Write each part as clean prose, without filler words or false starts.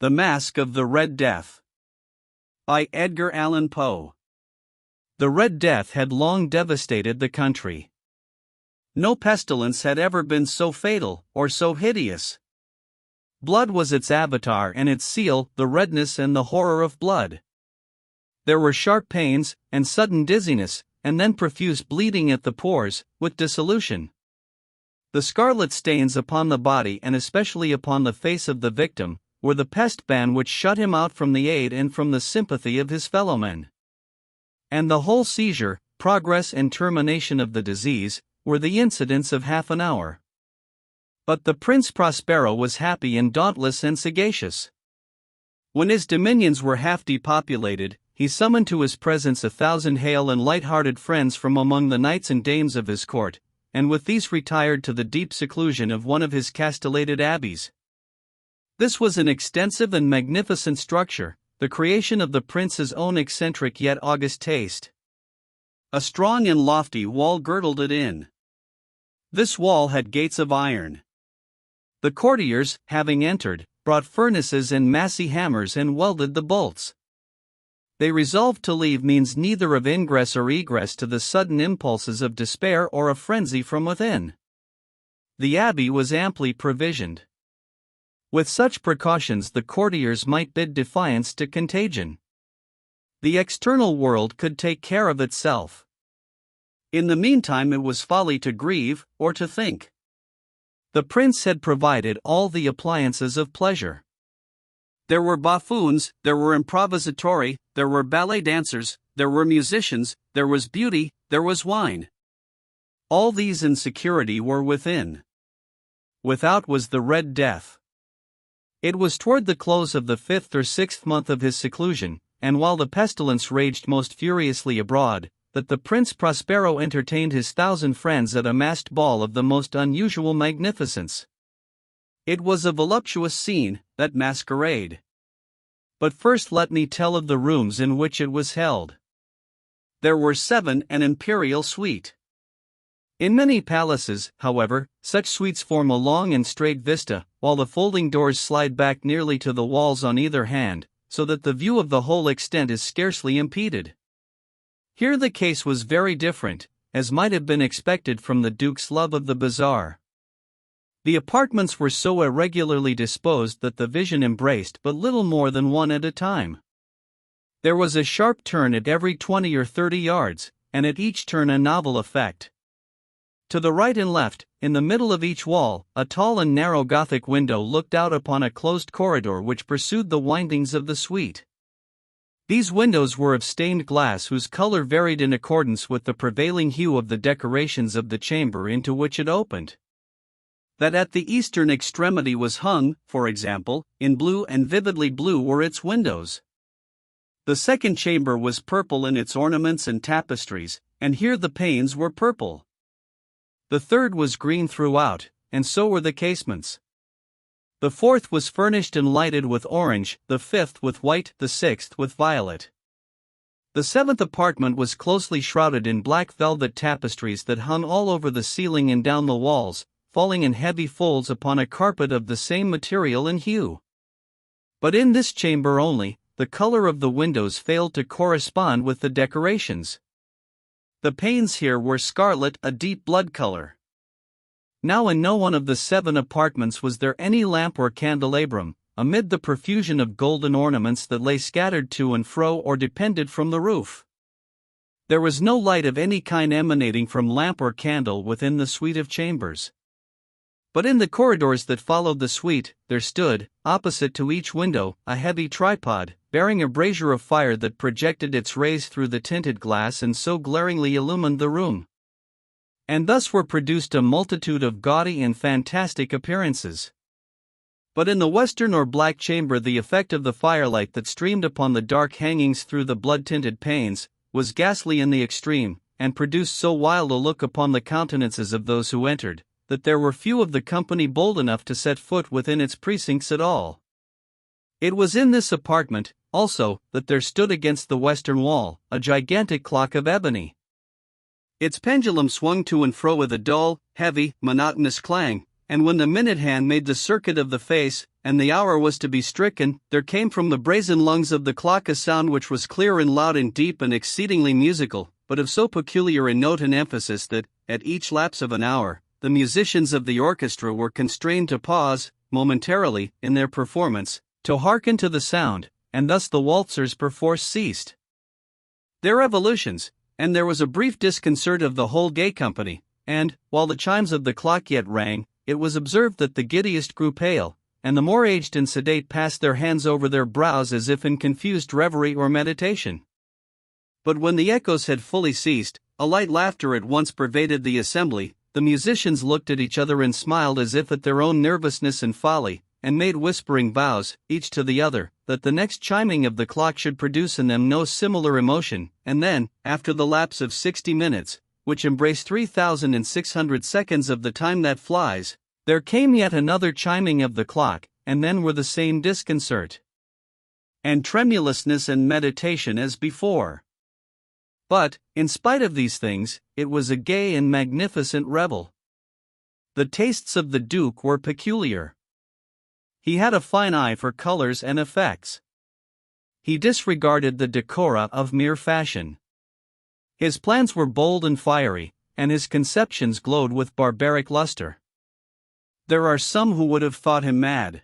The Masque of the Red Death. By Edgar Allan Poe. The Red Death had long devastated the country. No pestilence had ever been so fatal or so hideous. Blood was its avatar and its seal, the redness and the horror of blood. There were sharp pains, and sudden dizziness, and then profuse bleeding at the pores, with dissolution. The scarlet stains upon the body and especially upon the face of the victim were the pest ban which shut him out from the aid and from the sympathy of his fellowmen. And the whole seizure, progress and termination of the disease were the incidents of half an hour. But the Prince Prospero was happy and dauntless and sagacious. When his dominions were half depopulated, he summoned to his presence 1,000 hale and light-hearted friends from among the knights and dames of his court, and with these retired to the deep seclusion of one of his castellated abbeys. This was an extensive and magnificent structure, the creation of the prince's own eccentric yet august taste. A strong and lofty wall girdled it in. This wall had gates of iron. The courtiers, having entered, brought furnaces and massy hammers and welded the bolts. They resolved to leave means neither of ingress or egress to the sudden impulses of despair or of frenzy from within. The abbey was amply provisioned. With such precautions the courtiers might bid defiance to contagion. The external world could take care of itself. In the meantime it was folly to grieve, or to think. The prince had provided all the appliances of pleasure. There were buffoons, there were improvisatori, there were ballet dancers, there were musicians, there was beauty, there was wine. All these in security were within. Without was the Red Death. It was toward the close of the 5th or 6th month of his seclusion, and while the pestilence raged most furiously abroad, that the Prince Prospero entertained his 1,000 friends at a masked ball of the most unusual magnificence. It was a voluptuous scene, that masquerade. But first let me tell of the rooms in which it was held. There were 7 an imperial suite. In many palaces, however, such suites form a long and straight vista, while the folding doors slide back nearly to the walls on either hand, so that the view of the whole extent is scarcely impeded. Here the case was very different, as might have been expected from the Duke's love of the bizarre. The apartments were so irregularly disposed that the vision embraced but little more than one at a time. There was a sharp turn at every 20 or 30 yards, and at each turn a novel effect. To the right and left, in the middle of each wall, a tall and narrow Gothic window looked out upon a closed corridor which pursued the windings of the suite. These windows were of stained glass whose color varied in accordance with the prevailing hue of the decorations of the chamber into which it opened. That at the eastern extremity was hung, for example, in blue and vividly blue were its windows. The second chamber was purple in its ornaments and tapestries, and here the panes were purple. The third was green throughout, and so were the casements. The fourth was furnished and lighted with orange, the fifth with white, the sixth with violet. The seventh apartment was closely shrouded in black velvet tapestries that hung all over the ceiling and down the walls, falling in heavy folds upon a carpet of the same material and hue. But in this chamber only, the color of the windows failed to correspond with the decorations. The panes here were scarlet, a deep blood color. Now in no one of the 7 apartments was there any lamp or candelabrum, amid the profusion of golden ornaments that lay scattered to and fro or depended from the roof. There was no light of any kind emanating from lamp or candle within the suite of chambers. But in the corridors that followed the suite, there stood, opposite to each window, a heavy tripod, bearing a brazier of fire that projected its rays through the tinted glass and so glaringly illumined the room. And thus were produced a multitude of gaudy and fantastic appearances. But in the western or black chamber the effect of the firelight that streamed upon the dark hangings through the blood-tinted panes was ghastly in the extreme, and produced so wild a look upon the countenances of those who entered, that there were few of the company bold enough to set foot within its precincts at all. It was in this apartment, also, that there stood against the western wall, a gigantic clock of ebony. Its pendulum swung to and fro with a dull, heavy, monotonous clang, and when the minute hand made the circuit of the face, and the hour was to be stricken, there came from the brazen lungs of the clock a sound which was clear and loud and deep and exceedingly musical, but of so peculiar a note and emphasis that, at each lapse of an hour, the musicians of the orchestra were constrained to pause, momentarily, in their performance, to hearken to the sound, and thus the waltzers perforce ceased their evolutions, and there was a brief disconcert of the whole gay company, and, while the chimes of the clock yet rang, it was observed that the giddiest grew pale, and the more aged and sedate passed their hands over their brows as if in confused reverie or meditation. But when the echoes had fully ceased, a light laughter at once pervaded the assembly. The musicians looked at each other and smiled as if at their own nervousness and folly, and made whispering vows, each to the other, that the next chiming of the clock should produce in them no similar emotion, and then, after the lapse of 60 minutes, which embrace 3,600 seconds of the time that flies, there came yet another chiming of the clock, and then were the same disconcert and tremulousness and meditation as before. But, in spite of these things, it was a gay and magnificent revel. The tastes of the Duke were peculiar. He had a fine eye for colors and effects. He disregarded the decora of mere fashion. His plans were bold and fiery, and his conceptions glowed with barbaric luster. There are some who would have thought him mad.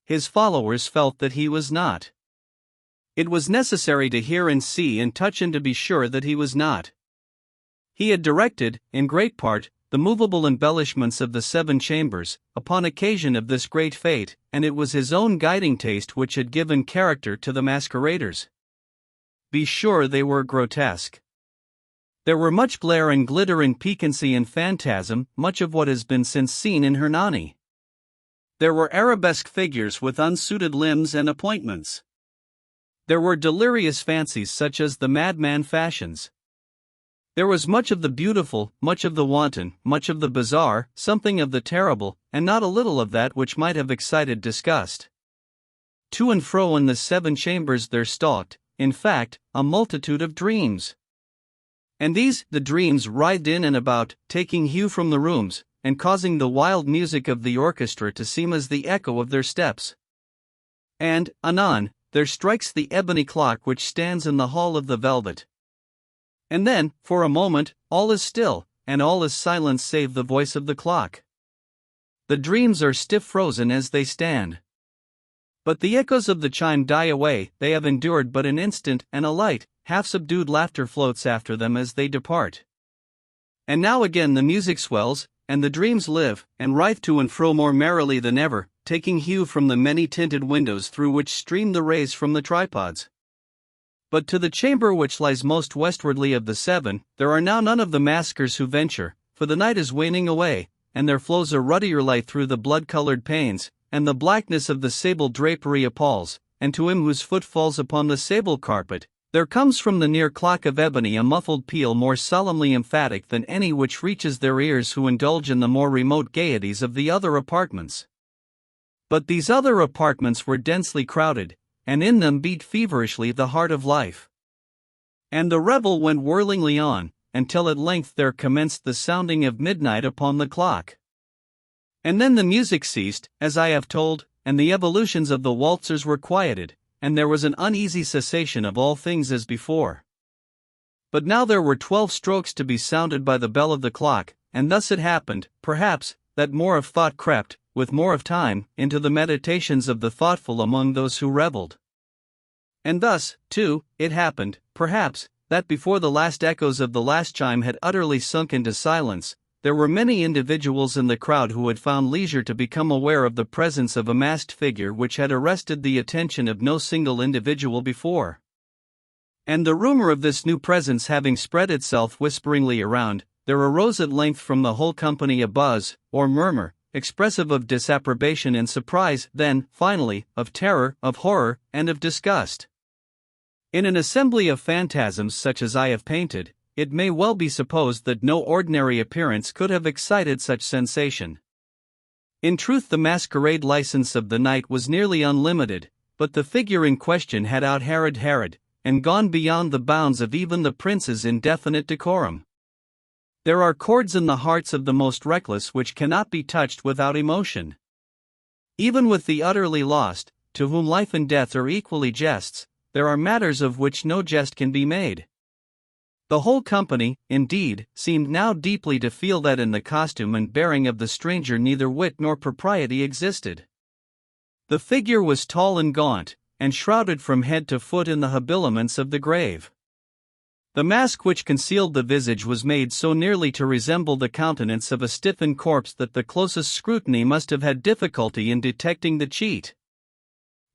His followers felt that he was not. It was necessary to hear and see and touch and to be sure that he was not. He had directed, in great part, the movable embellishments of the 7 chambers, upon occasion of this great fete, and it was his own guiding taste which had given character to the masqueraders. Be sure they were grotesque. There were much glare and glitter and piquancy and phantasm, much of what has been since seen in Hernani. There were arabesque figures with unsuited limbs and appointments. There were delirious fancies such as the madman fashions. There was much of the beautiful, much of the wanton, much of the bizarre, something of the terrible, and not a little of that which might have excited disgust. To and fro in the 7 chambers there stalked, in fact, a multitude of dreams. And these, the dreams, writhed in and about, taking hue from the rooms, and causing the wild music of the orchestra to seem as the echo of their steps. And, anon, there strikes the ebony clock which stands in the hall of the velvet. And then, for a moment, all is still, and all is silence save the voice of the clock. The dreams are stiff frozen as they stand. But the echoes of the chime die away, they have endured but an instant, and a light, half-subdued laughter floats after them as they depart. And now again the music swells, and the dreams live, and writhe to and fro more merrily than ever, taking hue from the many-tinted windows through which stream the rays from the tripods. But to the chamber which lies most westwardly of the 7, there are now none of the maskers who venture, for the night is waning away, and there flows a ruddier light through the blood-colored panes, and the blackness of the sable drapery appalls, and to him whose foot falls upon the sable carpet, there comes from the near clock of ebony a muffled peal more solemnly emphatic than any which reaches their ears who indulge in the more remote gaieties of the other apartments. But these other apartments were densely crowded, and in them beat feverishly the heart of life. And the revel went whirlingly on, until at length there commenced the sounding of midnight upon the clock. And then the music ceased, as I have told, and the evolutions of the waltzers were quieted, and there was an uneasy cessation of all things as before. But now there were 12 strokes to be sounded by the bell of the clock, and thus it happened, perhaps, that more of thought crept, with more of time, into the meditations of the thoughtful among those who revelled. And thus, too, it happened, perhaps, that before the last echoes of the last chime had utterly sunk into silence, there were many individuals in the crowd who had found leisure to become aware of the presence of a masked figure which had arrested the attention of no single individual before. And the rumor of this new presence having spread itself whisperingly around, there arose at length from the whole company a buzz, or murmur, expressive of disapprobation and surprise, then, finally, of terror, of horror, and of disgust. In an assembly of phantasms such as I have painted, it may well be supposed that no ordinary appearance could have excited such sensation. In truth, the masquerade license of the night was nearly unlimited, but the figure in question had out-Herod, and gone beyond the bounds of even the prince's indefinite decorum. There are chords in the hearts of the most reckless which cannot be touched without emotion. Even with the utterly lost, to whom life and death are equally jests, there are matters of which no jest can be made. The whole company, indeed, seemed now deeply to feel that in the costume and bearing of the stranger neither wit nor propriety existed. The figure was tall and gaunt, and shrouded from head to foot in the habiliments of the grave. The mask which concealed the visage was made so nearly to resemble the countenance of a stiffened corpse that the closest scrutiny must have had difficulty in detecting the cheat.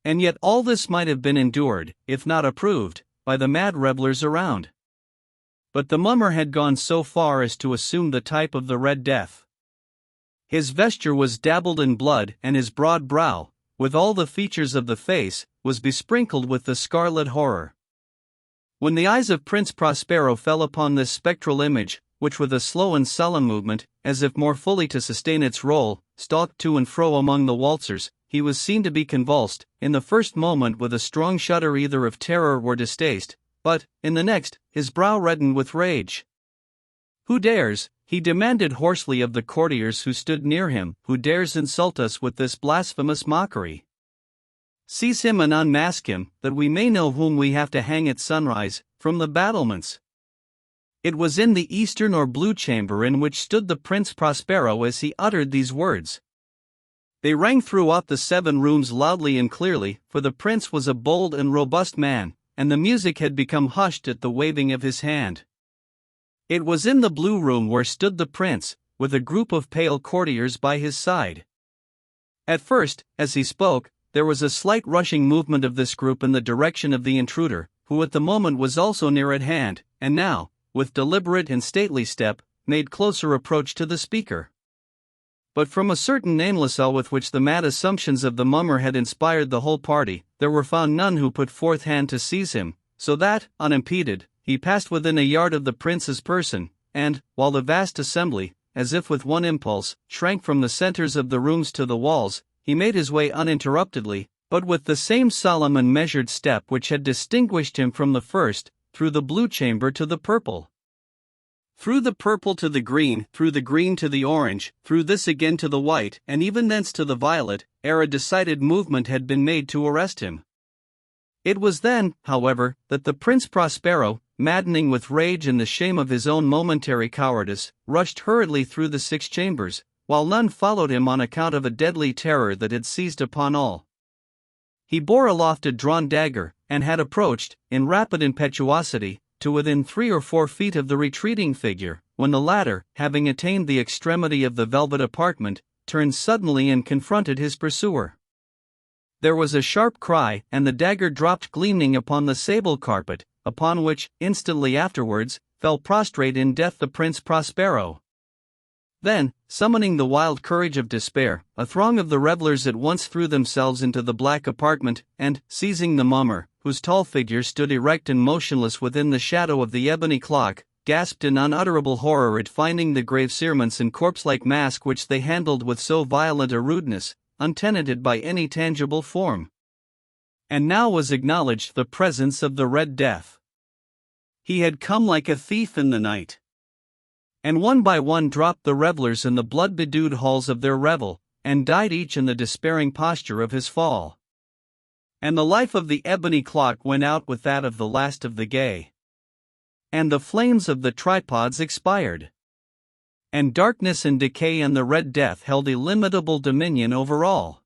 And yet all this might have been endured, if not approved, by the mad revellers around. But the mummer had gone so far as to assume the type of the Red Death. His vesture was dabbled in blood, and his broad brow, with all the features of the face, was besprinkled with the scarlet horror. When the eyes of Prince Prospero fell upon this spectral image, which with a slow and sullen movement, as if more fully to sustain its role, stalked to and fro among the waltzers, he was seen to be convulsed, in the first moment with a strong shudder either of terror or distaste, but, in the next, his brow reddened with rage. "Who dares," he demanded hoarsely of the courtiers who stood near him, "who dares insult us with this blasphemous mockery? Seize him and unmask him, that we may know whom we have to hang at sunrise, from the battlements." It was in the eastern or blue chamber in which stood the Prince Prospero as he uttered these words. They rang throughout the 7 rooms loudly and clearly, for the prince was a bold and robust man, and the music had become hushed at the waving of his hand. It was in the blue room where stood the prince, with a group of pale courtiers by his side. At first, as he spoke, there was a slight rushing movement of this group in the direction of the intruder, who at the moment was also near at hand, and now, with deliberate and stately step, made closer approach to the speaker. But from a certain nameless awe with which the mad assumptions of the mummer had inspired the whole party, there were found none who put forth hand to seize him, so that, unimpeded, he passed within a yard of the prince's person, and, while the vast assembly, as if with one impulse, shrank from the centers of the rooms to the walls, he made his way uninterruptedly, but with the same solemn and measured step which had distinguished him from the first, through the blue chamber to the purple. Through the purple to the green, through the green to the orange, through this again to the white, and even thence to the violet, ere a decided movement had been made to arrest him. It was then, however, that the Prince Prospero, maddening with rage and the shame of his own momentary cowardice, rushed hurriedly through the 6 chambers, while none followed him on account of a deadly terror that had seized upon all. He bore aloft a drawn dagger, and had approached, in rapid impetuosity, to within 3 or 4 feet of the retreating figure, when the latter, having attained the extremity of the velvet apartment, turned suddenly and confronted his pursuer. There was a sharp cry, and the dagger dropped gleaming upon the sable carpet, upon which, instantly afterwards, fell prostrate in death the Prince Prospero. Then, summoning the wild courage of despair, a throng of the revellers at once threw themselves into the black apartment, and, seizing the mummer, whose tall figure stood erect and motionless within the shadow of the ebony clock, gasped in unutterable horror at finding the grave cerements and corpse-like mask which they handled with so violent a rudeness, untenanted by any tangible form. And now was acknowledged the presence of the Red Death. He had come like a thief in the night. And one by one dropped the revellers in the blood-bedewed halls of their revel, and died each in the despairing posture of his fall. And the life of the ebony clock went out with that of the last of the gay. And the flames of the tripods expired. And darkness and decay and the Red Death held illimitable dominion over all.